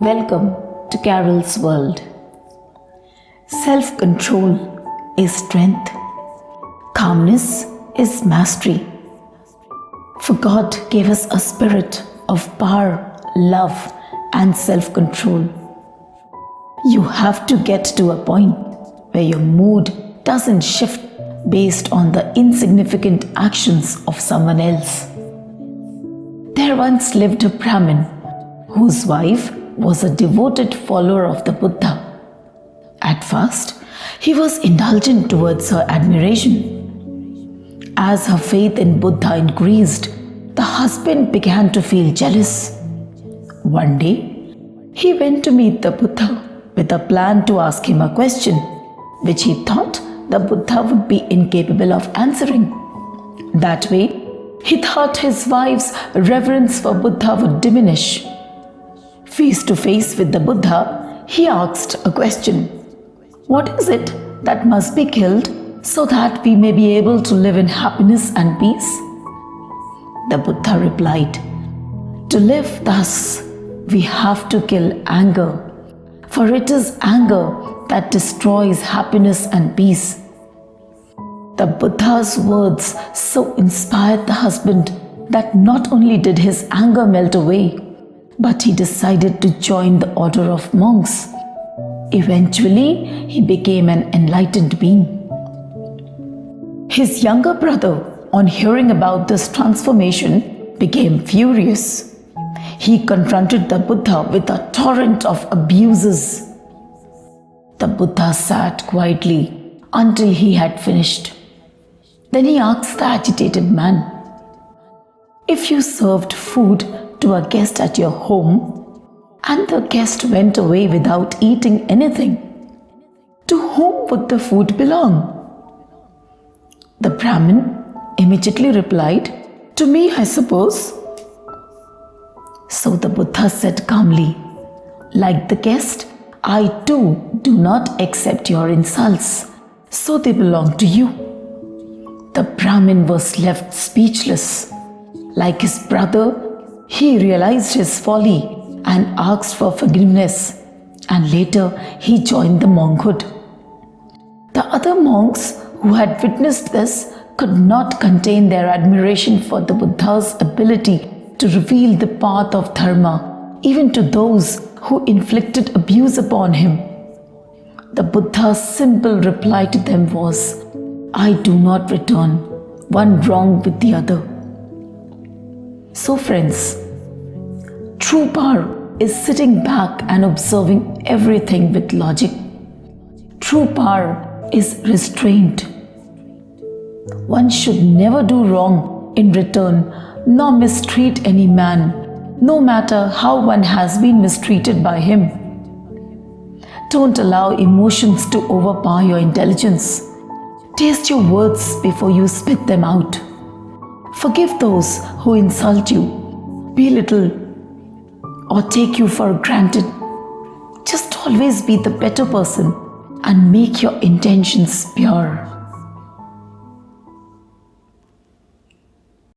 Welcome to Carol's World. Self control is strength, calmness is mastery. For God gave us a spirit of power, love, and self control. You have to get to a point where your mood doesn't shift based on the insignificant actions of someone else. There once lived a Brahmin whose wife was a devoted follower of the Buddha. At first, he was indulgent towards her admiration. As her faith in Buddha increased, the husband began to feel jealous. One day, he went to meet the Buddha with a plan to ask him a question, which he thought the Buddha would be incapable of answering. That way, he thought his wife's reverence for Buddha would diminish. Face to face with the Buddha, he asked a question. What is it that must be killed so that we may be able to live in happiness and peace? The Buddha replied, to live thus, we have to kill anger, for it is anger that destroys happiness and peace. The Buddha's words so inspired the husband that not only did his anger melt away, but he decided to join the order of monks. Eventually, he became an enlightened being. His younger brother, on hearing about this transformation, became furious. He confronted the Buddha with a torrent of abuses. The Buddha sat quietly until he had finished. Then he asked the agitated man, if you served food to a guest at your home and the guest went away without eating anything, to whom would the food belong? The Brahmin immediately replied, to me, I suppose. So the Buddha said calmly, like the guest, I too do not accept your insults, so they belong to you. The Brahmin was left speechless. Like his brother, he realized his folly and asked for forgiveness, and later he joined the monkhood. The other monks who had witnessed this could not contain their admiration for the Buddha's ability to reveal the path of dharma even to those who inflicted abuse upon him. The Buddha's simple reply to them was, I do not return one wrong with the other. So friends, true power is sitting back and observing everything with logic. True power is restraint. One should never do wrong in return, nor mistreat any man, no matter how one has been mistreated by him. Don't allow emotions to overpower your intelligence. Taste your words before you spit them out. Forgive those who insult you, belittle, or take you for granted. Just always be the better person and make your intentions pure.